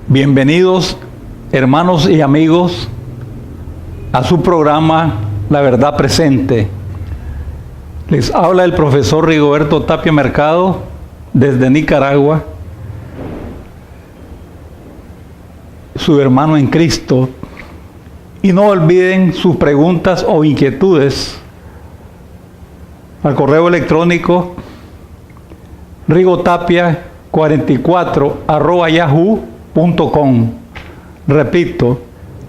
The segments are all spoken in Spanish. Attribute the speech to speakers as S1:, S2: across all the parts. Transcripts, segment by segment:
S1: Bienvenidos, hermanos y amigos, a su programa La Verdad Presente. Les habla el profesor Rigoberto Tapia Mercado desde Nicaragua, su hermano en Cristo. Y no olviden sus preguntas o inquietudes al correo electrónico rigotapia44@yahoo.com. Repito,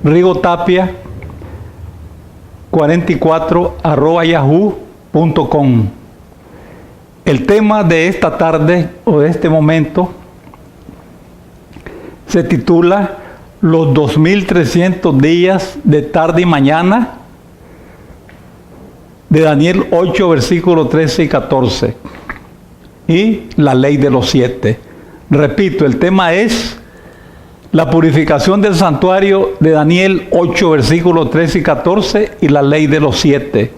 S1: rigotapia44@yahoo.com. El tema de esta tarde o de este momento se titula Los 2300 días de tarde y mañana, de Daniel 8, versículos 13 y 14. Y la ley de los 7. Repito, el tema es la purificación del santuario, de Daniel 8, versículos 13 y 14, y la ley de los 7.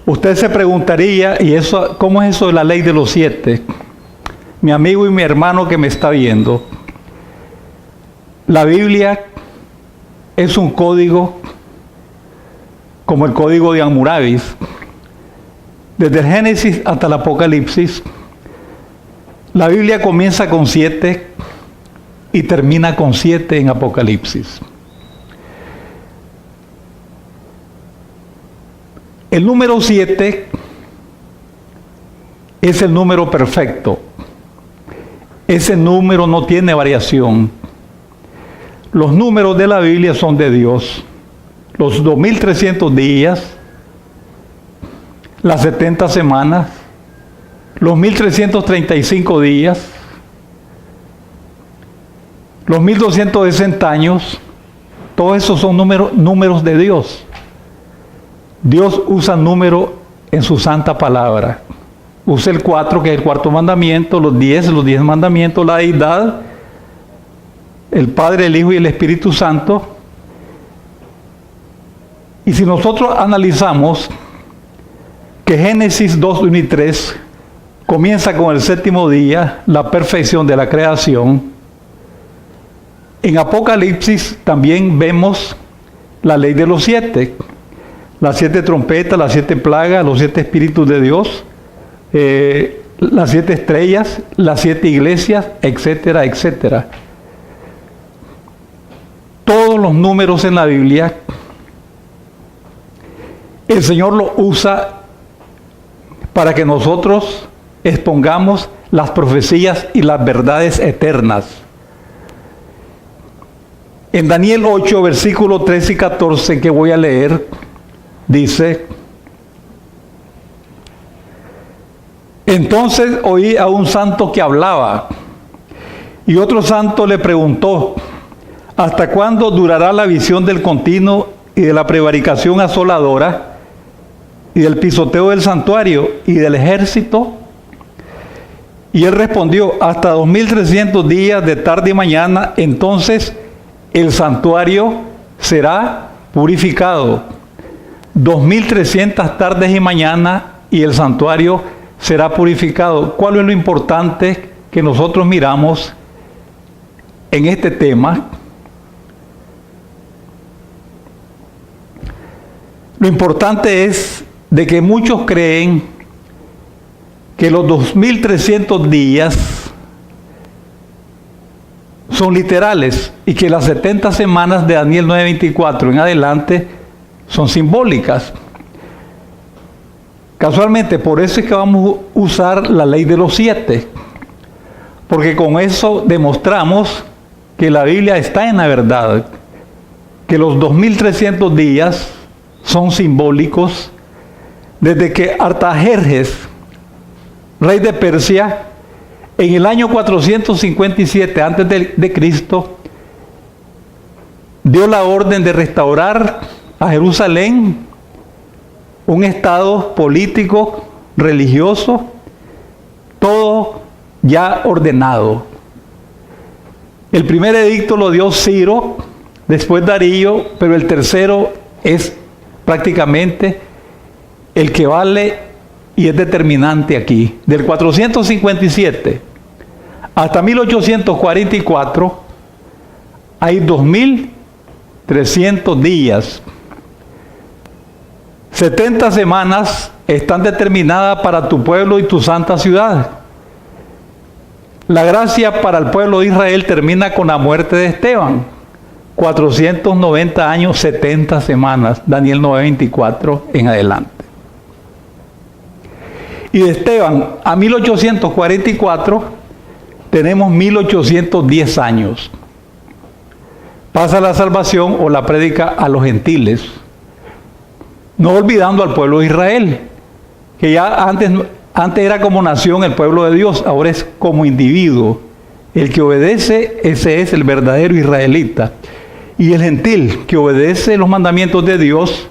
S1: Usted se preguntaría, ¿y eso, cómo es eso de la ley de los 7? Mi amigo y mi hermano que me está viendo, la Biblia es un código como el código de Hammurabi. Desde el Génesis hasta el Apocalipsis, la Biblia comienza con 7 y termina con 7 en Apocalipsis. El número 7 es el número perfecto. Ese número no tiene variación. Los números de la Biblia son de Dios. Los 2300 días, las 70 semanas, los 1335 días, los 1260 años, todos esos son números de Dios. Dios usa número en su santa palabra. Usa el 4, que es el cuarto mandamiento, los 10 mandamientos, la deidad, el Padre, el Hijo y el Espíritu Santo. Y si nosotros analizamos que Génesis 2, 1 y 3 comienza con el séptimo día, la perfección de la creación, en Apocalipsis también vemos la ley de los 7, las 7 trompetas, las 7 plagas, los 7 espíritus de Dios, las 7 estrellas, las 7 iglesias, etcétera, etcétera. Todos los números en la Biblia, el Señor los usa para que nosotros expongamos las profecías y las verdades eternas. En Daniel 8, versículos 13 y 14, que voy a leer, dice: Entonces oí a un santo que hablaba, y otro santo le preguntó: ¿hasta cuándo durará la visión del continuo y de la prevaricación asoladora, y del pisoteo del santuario y del ejército? Y él respondió: hasta 2300 días de tarde y mañana, entonces el santuario será purificado. 2300 tardes y mañana y el santuario será purificado. ¿Cuál es lo importante que nosotros miramos en este tema? Lo importante es de que muchos creen que los 2300 días son literales y que las 70 semanas de Daniel 9:24 en adelante son simbólicas. Casualmente, por eso es que vamos a usar la ley de los 7, porque con eso demostramos que la Biblia está en la verdad, que los 2300 días son simbólicos. Desde que Artajerjes, rey de Persia, en el año 457 antes de Cristo, dio la orden de restaurar a Jerusalén, un estado político, religioso, todo ya ordenado. El primer edicto lo dio Ciro, después Darío, pero el tercero es prácticamente el que vale y es determinante aquí. Del 457 hasta 1844 hay 2300 días. 70 semanas están determinadas para tu pueblo y tu santa ciudad. La gracia para el pueblo de Israel termina con la muerte de Esteban. 490 años, 70 semanas, Daniel 9:24 en adelante. Y de Esteban a 1844 tenemos 1810 años. Pasa la salvación o la prédica a los gentiles, no olvidando al pueblo de Israel, que ya antes era como nación el pueblo de Dios, ahora es como individuo. El que obedece, ese es el verdadero israelita. Y el gentil que obedece los mandamientos de Dios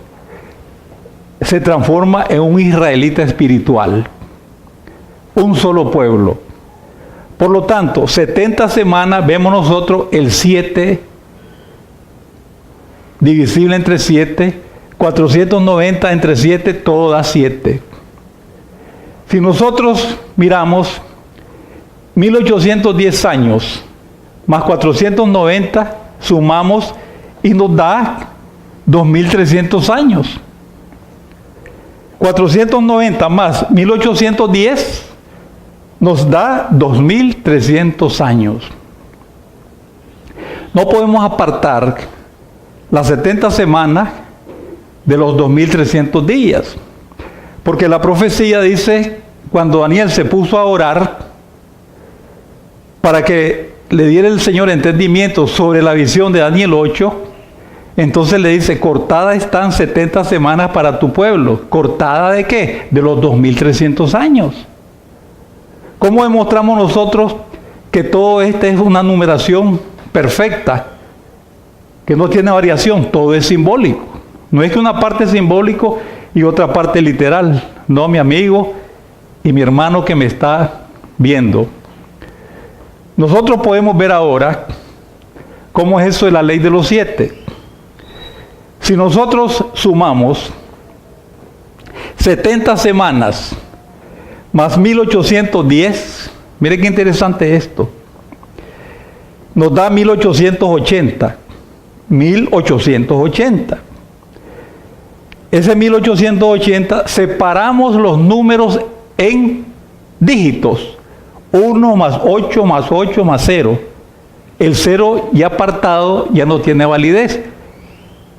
S1: se transforma en un israelita espiritual, un solo pueblo. Por lo tanto, 70 semanas, vemos nosotros el 7 divisible entre 7, 490 entre 7, todo da 7. Si nosotros miramos 1810 años más 490, sumamos y nos da 2300 años. 490 más 1810 nos da 2300 años. No podemos apartar las 70 semanas de los 2300 días, porque la profecía dice, cuando Daniel se puso a orar para que le diera el Señor entendimiento sobre la visión de Daniel 8, entonces le dice, cortadas están 70 semanas para tu pueblo. ¿Cortada de qué? De los 2300 años. ¿Cómo demostramos nosotros que todo esto es una numeración perfecta, que no tiene variación? Todo es simbólico. No es que una parte es simbólico y otra parte literal. No, mi amigo y mi hermano que me está viendo. Nosotros podemos ver ahora cómo es eso de la ley de los 7. Si nosotros sumamos 70 semanas más 1810, mire qué interesante esto, nos da 1880. 1880. Ese 1880, separamos los números en dígitos. 1 más 8 más 8 más 0. El 0 ya apartado ya no tiene validez.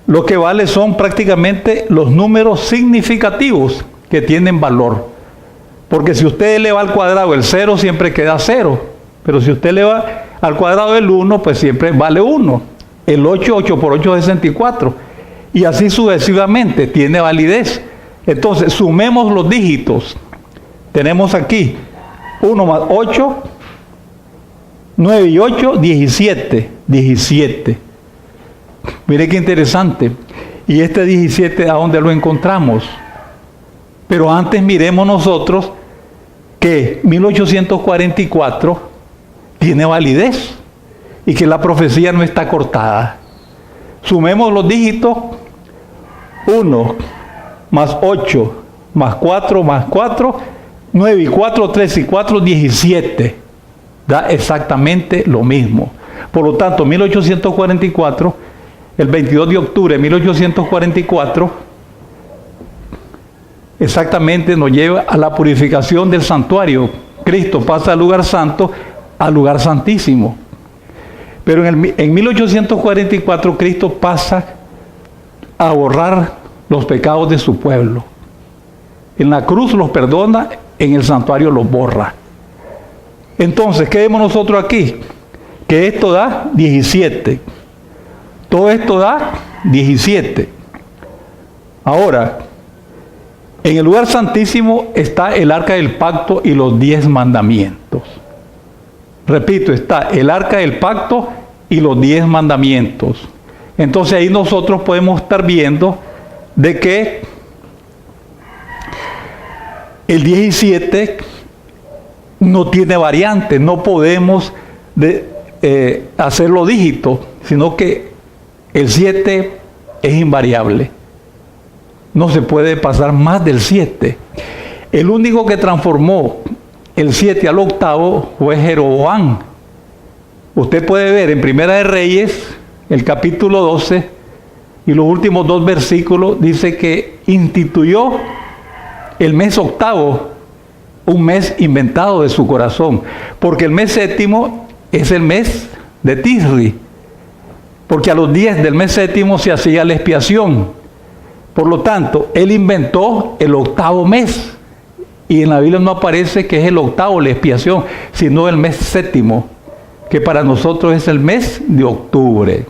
S1: Lo que vale son prácticamente los números significativos que tienen valor. Porque si usted eleva al cuadrado el 0, siempre queda 0. Pero si usted eleva al cuadrado el 1, pues siempre vale 1. El 8, 8 por 8 es 64. Y así sucesivamente, tiene validez. Entonces, sumemos los dígitos. Tenemos aquí 1 más 8, 9 y 8, 17. 17. Mire qué interesante. Y este 17, ¿a dónde lo encontramos? Pero antes miremos nosotros que 1844 tiene validez y que la profecía no está cortada. Sumemos los dígitos. 1 más 8 más 4 más 4, 9 y 4, 3 y 4, 17. Da exactamente lo mismo. Por lo tanto, 1844, el 22 de octubre de 1844, exactamente nos lleva a la purificación del santuario. Cristo pasa del lugar santo al lugar santísimo. Pero en 1844 Cristo pasa a borrar los pecados de su pueblo. En la cruz los perdona, en el santuario los borra. Entonces, ¿qué vemos nosotros aquí? Que esto da 17. Todo esto da 17. Ahora, en el lugar santísimo está el arca del pacto y los 10 mandamientos. Repito, está el arca del pacto y los 10 mandamientos. Entonces ahí nosotros podemos estar viendo de que el 17 no tiene variante, no podemos hacerlo dígito, sino que el 7 es invariable. No se puede pasar más del 7. El único que transformó el 7 al octavo fue Jeroboam. Usted puede ver en Primera de Reyes, el capítulo 12 y los últimos 2 versículos, dice que instituyó el mes octavo, un mes inventado de su corazón, porque el mes séptimo es el mes de Tisri, porque a los 10 del mes séptimo se hacía la expiación. Por lo tanto, él inventó el octavo mes, y en la Biblia no aparece que es el octavo la expiación, sino el mes séptimo, que para nosotros es el mes de octubre.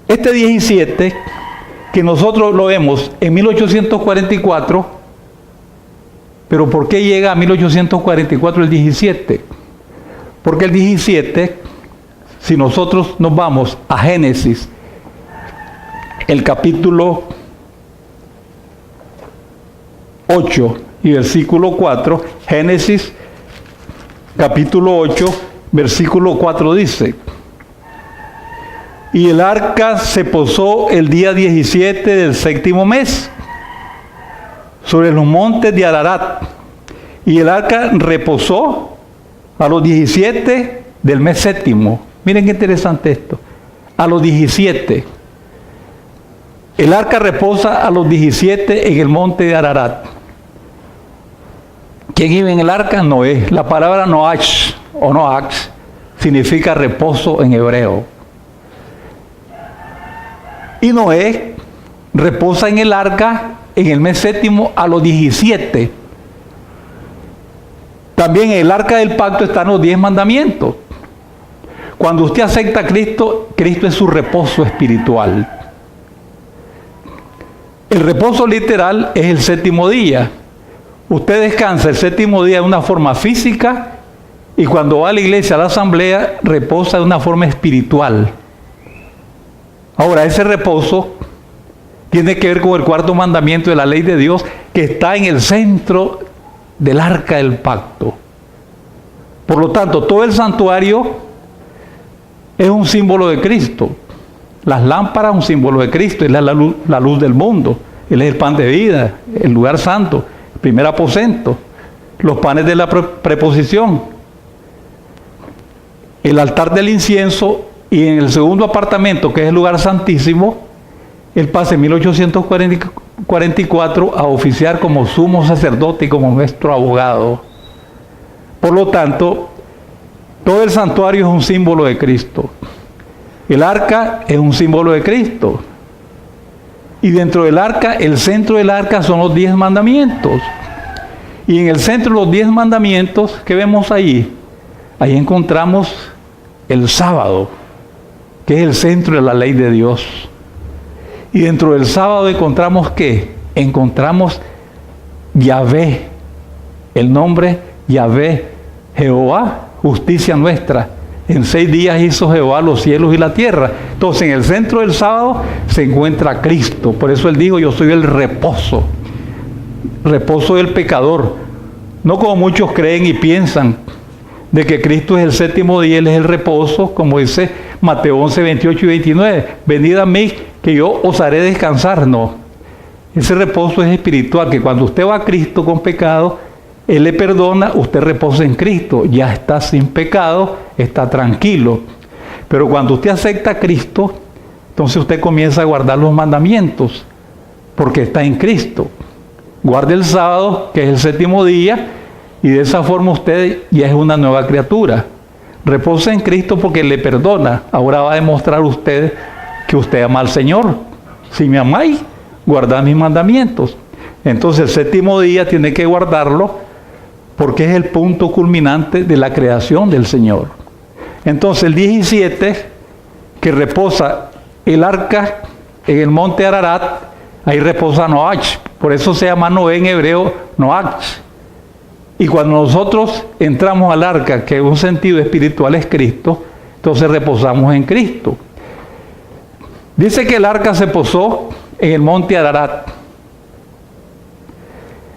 S1: Este 17, que nosotros lo vemos en 1844, pero ¿por qué llega a 1844 el 17? Porque el 17, si nosotros nos vamos a Génesis, el capítulo 8 y versículo 4, Génesis capítulo 8, versículo 4 dice: y el arca se posó el día 17 del séptimo mes sobre los montes de Ararat, y el arca reposó a los 17 del mes séptimo. Miren qué interesante esto. A los 17. El arca reposa a los 17 en el monte de Ararat. ¿Quién iba en el arca? Noé. La palabra Noach o Noach significa reposo en hebreo. Y Noé reposa en el arca en el mes séptimo a los 17. También en el arca del pacto están los 10 mandamientos. Cuando usted acepta a Cristo, Cristo es su reposo espiritual. El reposo literal es el séptimo día. Usted descansa el séptimo día de una forma física, y cuando va a la iglesia, a la asamblea, reposa de una forma espiritual. Ahora, ese reposo tiene que ver con el cuarto mandamiento de la ley de Dios, que está en el centro del arca del pacto. Por lo tanto, todo el santuario es un símbolo de Cristo. Las lámparas, un símbolo de Cristo. Él es la luz del mundo. Él es el pan de vida, el lugar santo, el primer aposento, los panes de la preposición, el altar del incienso, y en el segundo apartamento, que es el lugar santísimo, él pasa en 1844 a oficiar como sumo sacerdote y como nuestro abogado. Por lo tanto, todo el santuario es un símbolo de Cristo. El arca es un símbolo de Cristo. Y dentro del arca, el centro del arca son los 10 mandamientos. Y en el centro de los 10 mandamientos, ¿qué vemos ahí? Ahí encontramos el sábado, que es el centro de la ley de Dios. Y dentro del sábado encontramos ¿qué? Encontramos Yahvé, el nombre Yahvé, Jehová, justicia nuestra. En 6 días hizo Jehová los cielos y la tierra. Entonces, en el centro del sábado se encuentra Cristo. Por eso él dijo: yo soy el reposo del pecador. No como muchos creen y piensan de que Cristo es el séptimo día, él es el reposo, como dice Mateo 11, 28 y 29. Venid a mí, que yo os haré descansar. No. Ese reposo es espiritual, que cuando usted va a Cristo con pecado, Él le perdona, usted reposa en Cristo, ya está sin pecado, está tranquilo. Pero cuando usted acepta a Cristo, entonces usted comienza a guardar los mandamientos, porque está en Cristo. Guarde el sábado, que es el séptimo día, y de esa forma usted ya es una nueva criatura. Reposa en Cristo porque le perdona. Ahora va a demostrar usted que usted ama al Señor. Si me amáis, guardad mis mandamientos. Entonces el séptimo día tiene que guardarlo, porque es el punto culminante de la creación del Señor. Entonces el 17, que reposa el arca en el monte Ararat, ahí reposa Noach. Por eso se llama Noé en hebreo Noach. Y cuando nosotros entramos al arca, que en un sentido espiritual es Cristo, entonces reposamos en Cristo. Dice que el arca se posó en el monte Ararat.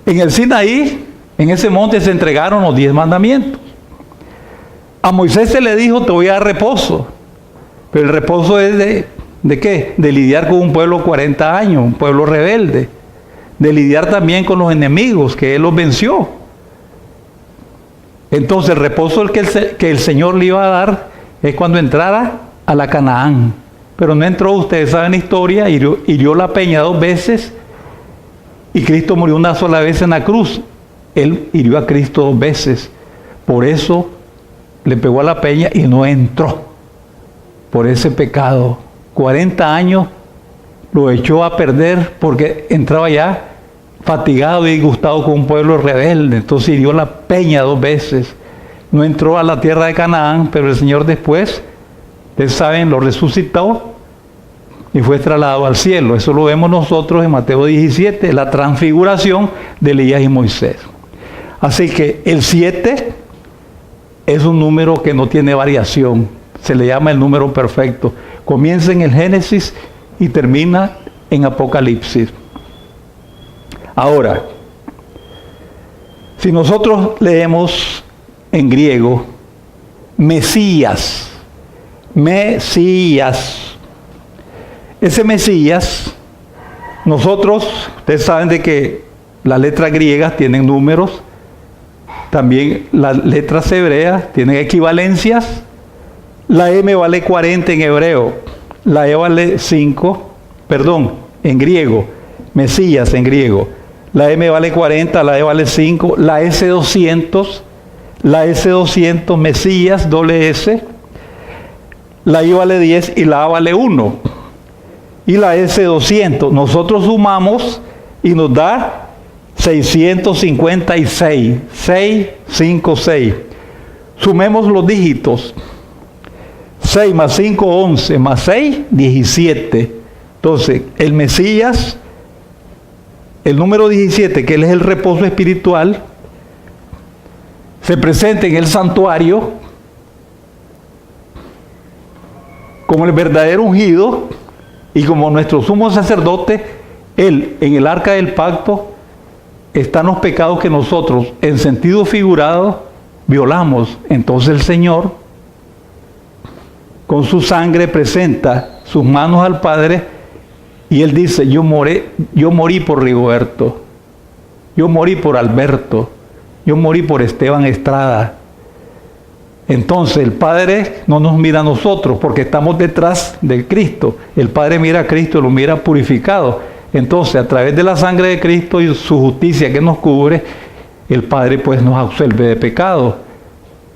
S1: En el Sinaí, en ese monte se entregaron los 10 mandamientos. A Moisés se le dijo: te voy a dar reposo. Pero el reposo es ¿de qué? De lidiar con un pueblo 40 años, un pueblo rebelde. De lidiar también con los enemigos, que él los venció. Entonces el reposo que el Señor le iba a dar es cuando entrara a la Canaán. Pero no entró, ustedes saben la historia, hirió la peña 2 veces y Cristo murió una sola vez en la cruz. Él hirió a Cristo 2 veces. Por eso le pegó a la peña y no entró. Por ese pecado. 40 años lo echó a perder porque entraba ya fatigado y disgustado con un pueblo rebelde. Entonces hirió la peña 2 veces. No entró a la tierra de Canaán, pero el Señor después, ustedes saben, lo resucitó y fue trasladado al cielo. Eso lo vemos nosotros en Mateo 17, la transfiguración de Elías y Moisés. Así que el 7 es un número que no tiene variación. Se le llama el número perfecto. Comienza en el Génesis y termina en Apocalipsis. Ahora, si nosotros leemos en griego, Mesías, ese Mesías, nosotros, ustedes saben de que las letras griegas tienen números, también las letras hebreas tienen equivalencias. La M vale 40 en hebreo, la E vale 5, en griego, Mesías en griego. La M vale 40, la E vale 5, la S200, Mesías, doble S, la I vale 10 y la A vale 1. Y la S200, nosotros sumamos y nos da 656, 656. Sumemos los dígitos. 6 más 5, 11, más 6, 17. Entonces, el Mesías, el número 17, que él es el reposo espiritual, se presenta en el santuario como el verdadero ungido y como nuestro sumo sacerdote. Él, en el arca del pacto, están los pecados que nosotros, en sentido figurado, violamos. Entonces el Señor, con su sangre, presenta sus manos al Padre y Él dice, yo morí por Rigoberto, yo morí por Alberto, yo morí por Esteban Estrada. Entonces el Padre no nos mira a nosotros porque estamos detrás de Cristo. El Padre mira a Cristo y lo mira purificado. Entonces, a través de la sangre de Cristo y su justicia que nos cubre, el Padre pues nos absuelve de pecado.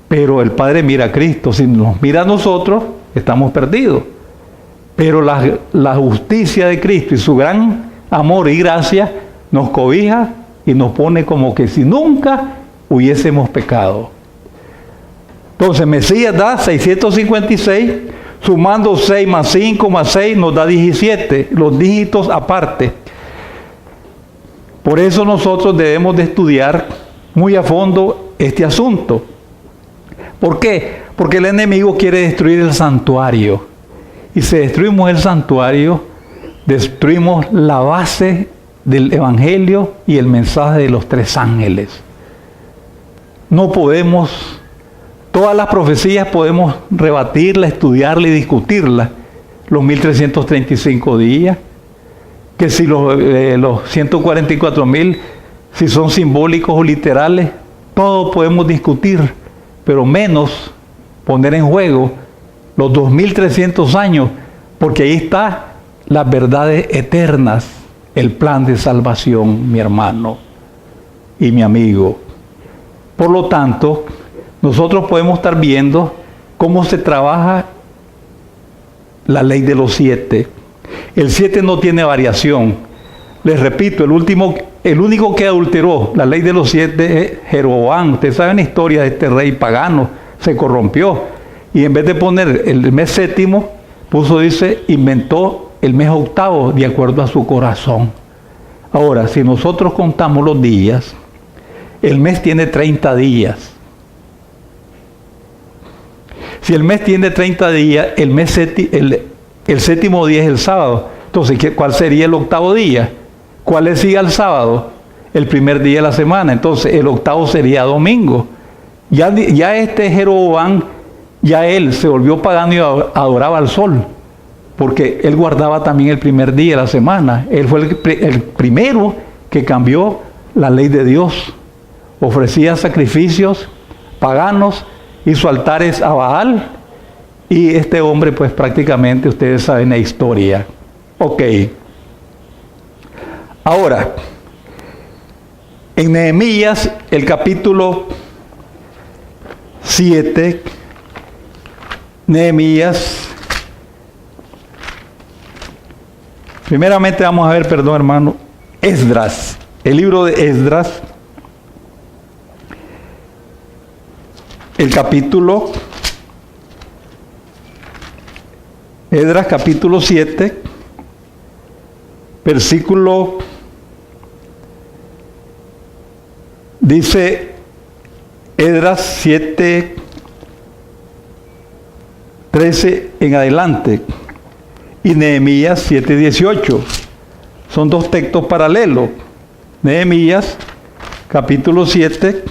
S1: Pero el Padre mira a Cristo. Si nos mira a nosotros, estamos perdidos. Pero la justicia de Cristo y su gran amor y gracia nos cobija y nos pone como que si nunca hubiésemos pecado. Entonces, Mesías da 656, sumando 6 más 5 más 6 nos da 17, los dígitos aparte. Por eso nosotros debemos de estudiar muy a fondo este asunto. ¿Por qué? Porque el enemigo quiere destruir el santuario. Y si destruimos el santuario, destruimos la base del evangelio y el mensaje de los 3 ángeles. No podemos... Todas las profecías podemos rebatirlas, estudiarlas y discutirlas. Los 1335 días, que si los 144.000, si son simbólicos o literales, todo podemos discutir, pero menos poner en juego los 2300 años, porque ahí están las verdades eternas, el plan de salvación, mi hermano y mi amigo. Por lo tanto, nosotros podemos estar viendo cómo se trabaja la ley de los 7. El 7 no tiene variación. Les repito, el único que adulteró la ley de los 7 es Jeroboam. Ustedes saben la historia de este rey pagano. Se corrompió. Y en vez de poner el mes 7, inventó el mes 8 de acuerdo a su corazón. Ahora, si nosotros contamos los días, el mes tiene 30 días. Si el mes tiene 30 días, el 7º día es el sábado. Entonces, ¿cuál sería el 8º día? ¿Cuál le sigue al sábado? El primer día de la semana. Entonces, el 8º sería domingo. Ya este Jeroboam, ya él se volvió pagano y adoraba al sol. Porque él guardaba también el primer día de la semana. Él fue el primero que cambió la ley de Dios. Ofrecía sacrificios paganos, hizo altares a Baal Y este hombre, pues prácticamente ustedes saben la historia. Ok. Ahora, en Nehemías, el capítulo 7, Nehemías, primeramente vamos a ver, perdón hermano, Esdras, el libro de Esdras, el capítulo, Esdras capítulo 7, versículo, dice Esdras 7, 13 en adelante, y Nehemías 7, 18. Son dos textos paralelos. Nehemías capítulo 7,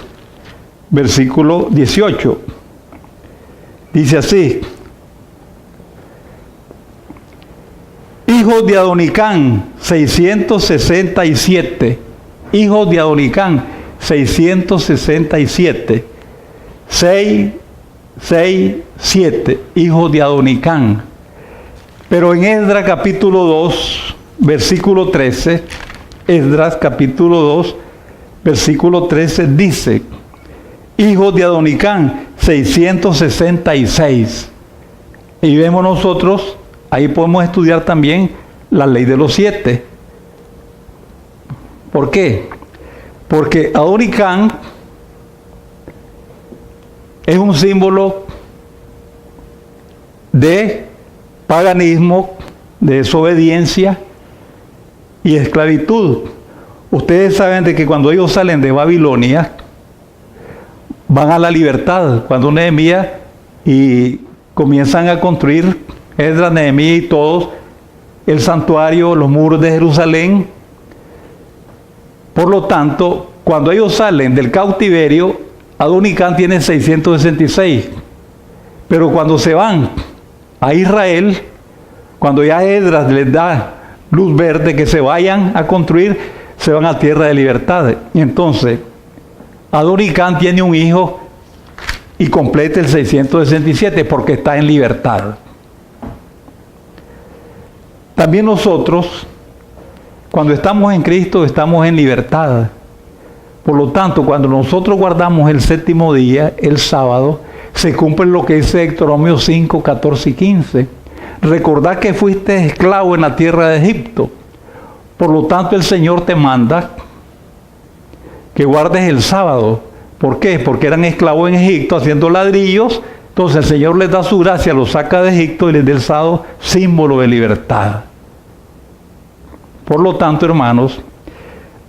S1: versículo 18. Dice así: hijos de Adonicán, 667. Hijos de Adonicán, 667. 6, 6, 7. Hijos de Adonicán. Pero en Esdras capítulo 2, versículo 13, Esdras capítulo 2, versículo 13 dice: hijos de Adonicán, 666. Y vemos nosotros, ahí podemos estudiar también la ley de los 7. ¿Por qué? Porque Adonicán es un símbolo de paganismo, de desobediencia y esclavitud. Ustedes saben de que cuando ellos salen de Babilonia, van a la libertad. Cuando Nehemías y comienzan a construir, Esdras, Nehemías y todos, el santuario, los muros de Jerusalén. Por lo tanto, cuando ellos salen del cautiverio, Adonicán tiene 666. Pero cuando se van a Israel, cuando ya Esdras les da luz verde que se vayan a construir, se van a tierra de libertad. Y entonces, Adonicán tiene un hijo y completa el 667 porque está en libertad. También nosotros, cuando estamos en Cristo, estamos en libertad. Por lo tanto, cuando nosotros guardamos el séptimo día, el sábado, se cumple lo que dice Deuteronomio 5, 14 y 15. Recordad que fuiste esclavo en la tierra de Egipto. Por lo tanto, el Señor te manda que guardes el sábado. ¿Por qué? Porque eran esclavos en Egipto haciendo ladrillos. Entonces el Señor les da su gracia, los saca de Egipto y les da el sábado, símbolo de libertad. Por lo tanto, hermanos,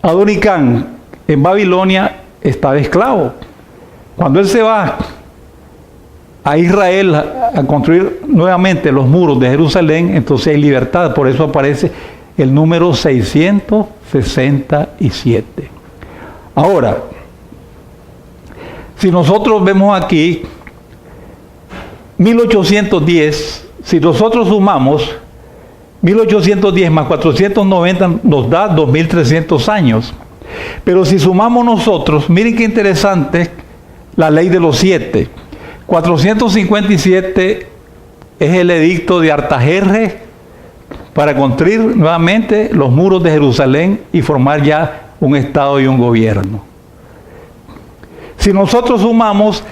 S1: Adonicán en Babilonia estaba esclavo. Cuando él se va a Israel a construir nuevamente los muros de Jerusalén, entonces hay libertad. Por eso aparece el número 667. Ahora, si nosotros vemos aquí 1810, si nosotros sumamos 1810 más 490 nos da 2300 años. Pero si sumamos nosotros, miren qué interesante la ley de los 7. 457 es el edicto de Artajerjes para construir nuevamente los muros de Jerusalén y formar ya un estado y un gobierno. Si nosotros sumamos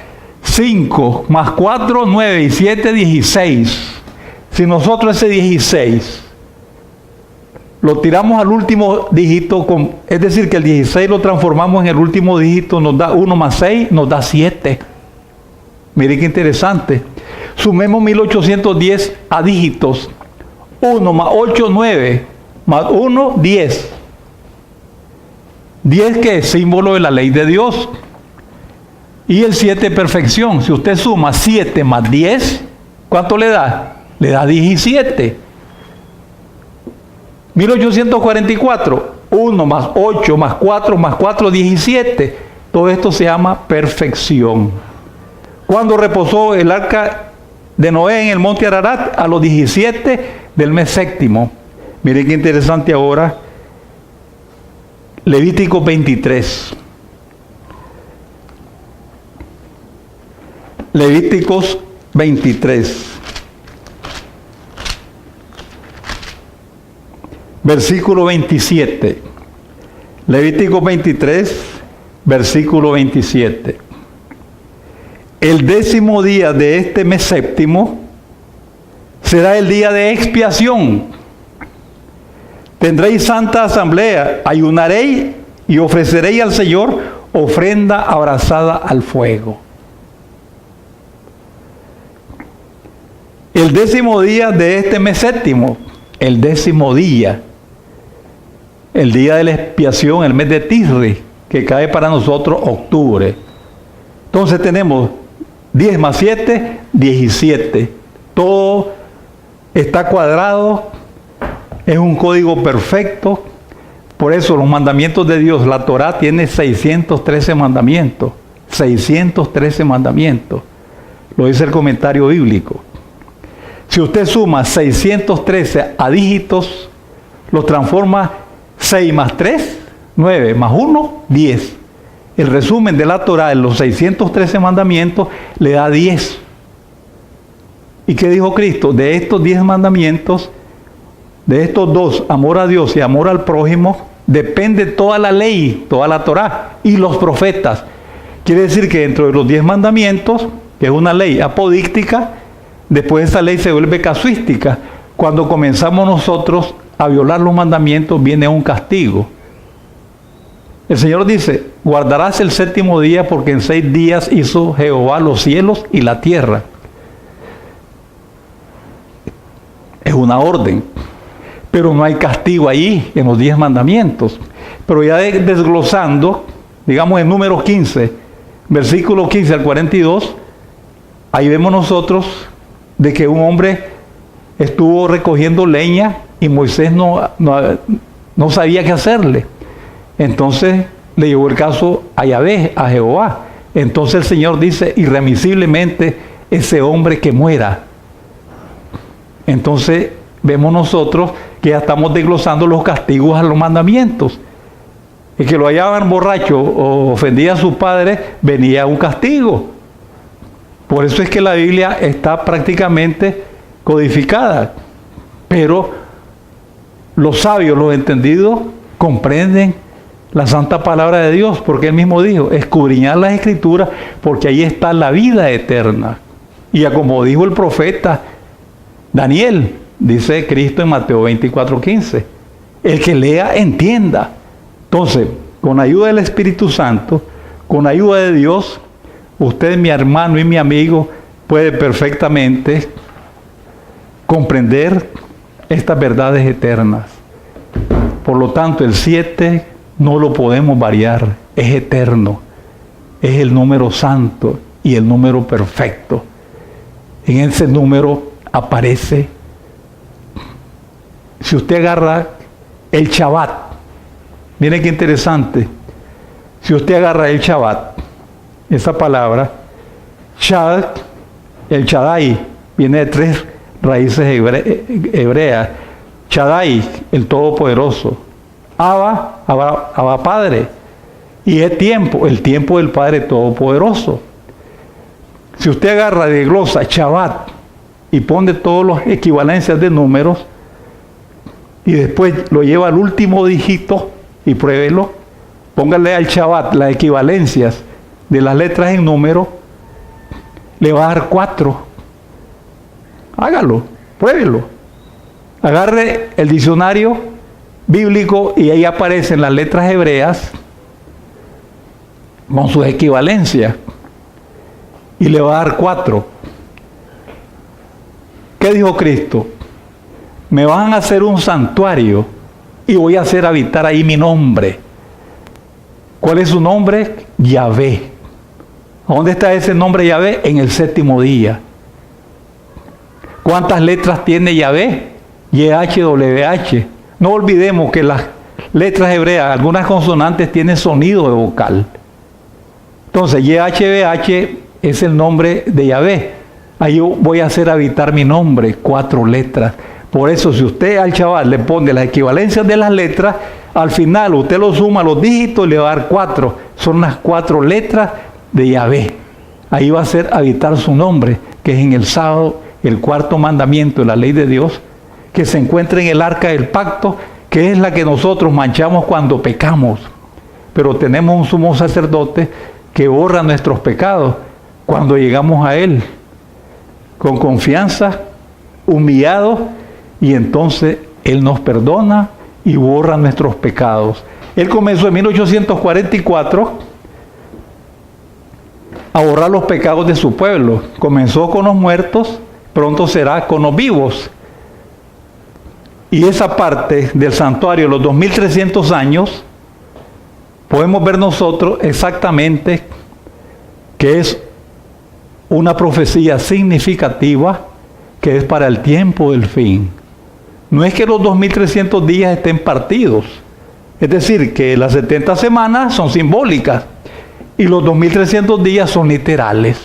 S1: 5 más 4, 9 y 7, 16. Si nosotros ese 16 lo tiramos al último dígito, es decir, que el 16 lo transformamos en el último dígito, nos da 1 más 6, nos da 7. Miren qué interesante. Sumemos 1810 a dígitos. 1 más 8, 9, más 1, 10. 10 que es símbolo de la ley de Dios. Y el 7 perfección. Si usted suma 7 más 10, ¿cuánto le da? Le da 17. 1844, 1 más 8 más 4 más 4, 17. Todo esto se llama perfección. Cuando reposó el arca de Noé en el monte Ararat, a los 17 del mes séptimo. Miren qué interesante ahora. Levítico 23. Levíticos 23. versículo 27. Levítico 23, versículo 27. El 10º día de este mes séptimo será el día de expiación. Tendréis santa asamblea, ayunaréis y ofreceréis al Señor ofrenda abrazada al fuego. El 10º día de este mes séptimo, el 10º día, el día de la expiación, el mes de Tisri, que cae para nosotros octubre. Entonces tenemos 10 más 7, 17. Todo está cuadrado, es un código perfecto. Por eso los mandamientos de Dios, la Torá tiene 613 mandamientos. 613 mandamientos. Lo dice el comentario bíblico. Si usted suma 613 a dígitos, los transforma 6 más 3, 9 más 1, 10. El resumen de la Torá en los 613 mandamientos le da 10. ¿Y qué dijo Cristo? De estos 10 mandamientos, de estos dos, amor a Dios y amor al prójimo, depende toda la ley, toda la Torá y los profetas. Quiere decir que dentro de los 10 mandamientos, que es una ley apodíctica, después esa ley se vuelve casuística. Cuando comenzamos nosotros a violar los mandamientos, viene un castigo. El Señor dice, guardarás el 7º día porque en 6 días hizo Jehová los cielos y la tierra. Es una orden, pero no hay castigo ahí en los 10 mandamientos. Pero ya desglosando, digamos en Números 15, versículo 15 al 42, ahí vemos nosotros de que un hombre estuvo recogiendo leña y Moisés no sabía qué hacerle. Entonces le llevó el caso a Yahvé, a Jehová. Entonces el Señor dice, irremisiblemente ese hombre que muera. Entonces vemos nosotros que ya estamos desglosando los castigos a los mandamientos. El que lo hallaban borracho o ofendía a su padre, venía un castigo. Por eso es que la Biblia está prácticamente codificada. Pero los sabios, los entendidos, comprenden la santa palabra de Dios, porque Él mismo dijo, escudriñad las Escrituras, porque ahí está la vida eterna. Y como dijo el profeta Daniel, dice Cristo en Mateo 24:15, el que lea, entienda. Entonces, con ayuda del Espíritu Santo, con ayuda de Dios, usted, mi hermano y mi amigo, puede perfectamente comprender estas verdades eternas. Por lo tanto, el 7 no lo podemos variar, es eterno, es el número santo y el número perfecto. En ese número aparece, si usted agarra el Shabbat, miren qué interesante, si usted agarra el Shabbat, esa palabra, Shad, el Shaddai, viene de 3 raíces hebreas, Shaddai, el Todopoderoso, Abba Padre, y es tiempo, el tiempo del Padre Todopoderoso. Si usted agarra de glosa Shabbat y pone todas las equivalencias de números y después lo lleva al último dígito y pruébelo, póngale al Shabbat las equivalencias de las letras en número, le va a dar 4. Hágalo, pruébelo. Agarre el diccionario bíblico y ahí aparecen las letras hebreas con sus equivalencias y le va a dar 4. ¿Qué dijo Cristo? Me van a hacer un santuario y voy a hacer habitar ahí mi nombre. ¿Cuál es su nombre? Yahvé. ¿A dónde está ese nombre Yahvé? En el 7º día. ¿Cuántas letras tiene Yahvé? YHWH. No olvidemos que las letras hebreas, algunas consonantes tienen sonido de vocal. Entonces, YHWH es el nombre de Yahvé. Ahí voy a hacer habitar mi nombre, 4 letras. Por eso, si usted al chaval le pone las equivalencias de las letras, al final usted lo suma los dígitos y le va a dar 4. Son las 4 letras de Yahvé. Ahí va a ser habitar su nombre, que es en el sábado, el 4º mandamiento de la ley de Dios, que se encuentra en el arca del pacto, que es la que nosotros manchamos cuando pecamos. Pero tenemos un sumo sacerdote que borra nuestros pecados cuando llegamos a Él, con confianza, humillados, y entonces Él nos perdona y borra nuestros pecados. Él comenzó en 1844 a borrar los pecados de su pueblo. Comenzó con los muertos, pronto será con los vivos. Y esa parte del santuario, los 2300 años, podemos ver nosotros exactamente que es una profecía significativa que es para el tiempo del fin. No es que los 2300 días estén partidos, es decir, que las 70 semanas son simbólicas y los 2300 días son literales,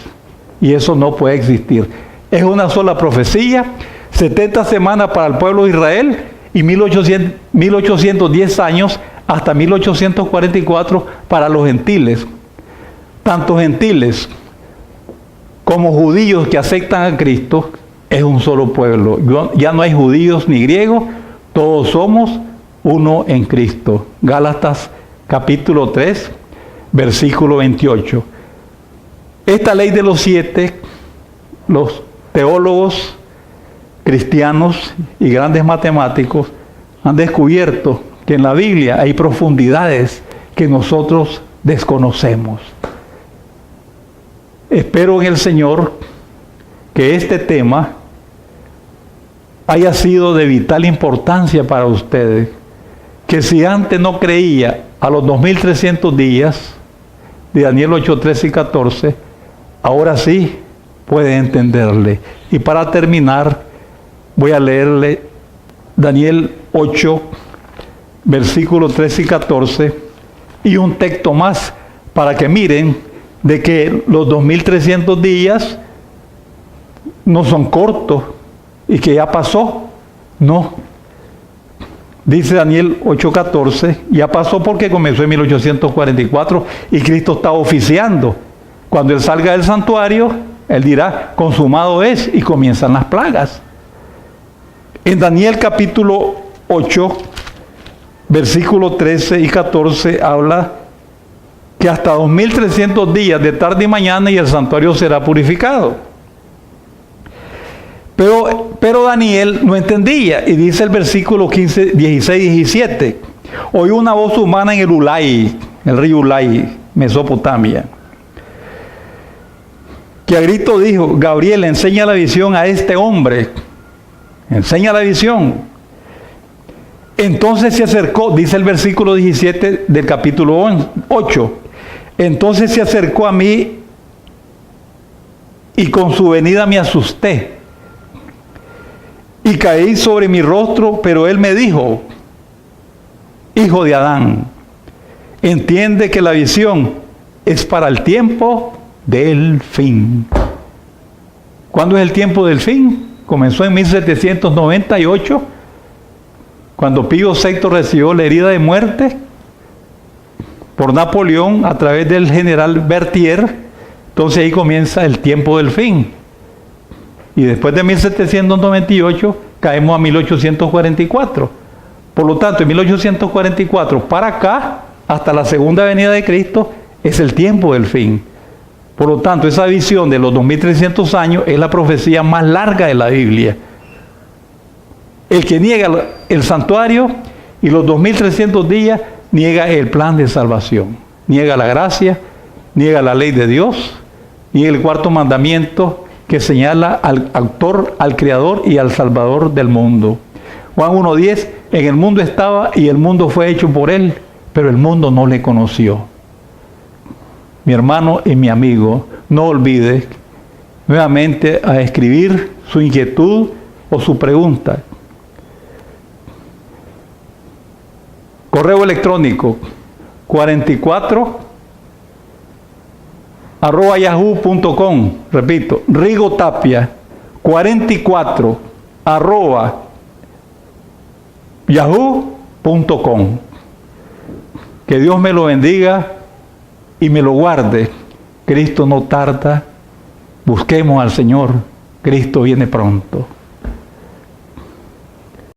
S1: y eso no puede existir. Es una sola profecía, 70 semanas para el pueblo de Israel y 1810 años hasta 1844 para los gentiles. Tanto gentiles como judíos que aceptan a Cristo, es un solo pueblo. Ya no hay judíos ni griegos, todos somos uno en Cristo. Gálatas capítulo 3, versículo 28. Esta ley de los 7, los teólogos cristianos y grandes matemáticos han descubierto que en la Biblia hay profundidades que nosotros desconocemos. Espero en el Señor que este tema haya sido de vital importancia para ustedes, que si antes no creía a los 2300 días de Daniel 8, 13 y 14, ahora sí puede entenderle. Y para terminar, voy a leerle Daniel 8, versículos 13 y 14, y un texto más para que miren de que los 2300 días no son cortos y que ya pasó. No. Dice Daniel 8:14, ya pasó porque comenzó en 1844 y Cristo está oficiando. Cuando Él salga del santuario, Él dirá, consumado es, y comienzan las plagas. En Daniel capítulo 8, versículos 13 y 14, habla que hasta 2300 días de tarde y mañana y el santuario será purificado. Pero Daniel no entendía, y dice el versículo 15, 16 y 17, oyó una voz humana en el Ulai, el río Ulai, Mesopotamia, que a grito dijo, Gabriel, enseña la visión a este hombre, enseña la visión. Entonces se acercó, dice el versículo 17 del capítulo 8, entonces se acercó a mí y con su venida me asusté y caí sobre mi rostro, pero él me dijo, hijo de Adán, entiende que la visión es para el tiempo del fin. ¿Cuándo es el tiempo del fin? Comenzó en 1798, cuando Pío VI recibió la herida de muerte por Napoleón a través del general Berthier. Entonces ahí comienza el tiempo del fin. Y después de 1798 caemos a 1844. Por lo tanto, en 1844 para acá, hasta la segunda venida de Cristo, es el tiempo del fin. Por lo tanto, esa visión de los 2300 años es la profecía más larga de la Biblia. El que niega el santuario y los 2300 días, niega el plan de salvación. Niega la gracia, niega la ley de Dios, niega el cuarto mandamiento que señala al autor, al creador y al salvador del mundo. Juan 1:10, en el mundo estaba y el mundo fue hecho por él, pero el mundo no le conoció. Mi hermano y mi amigo, no olvide nuevamente a escribir su inquietud o su pregunta. Correo electrónico 44@yahoo.com. Repito, Rigo Tapia 44@yahoo.com. Que Dios me lo bendiga y me lo guarde. Cristo no tarda. Busquemos al Señor. Cristo viene pronto.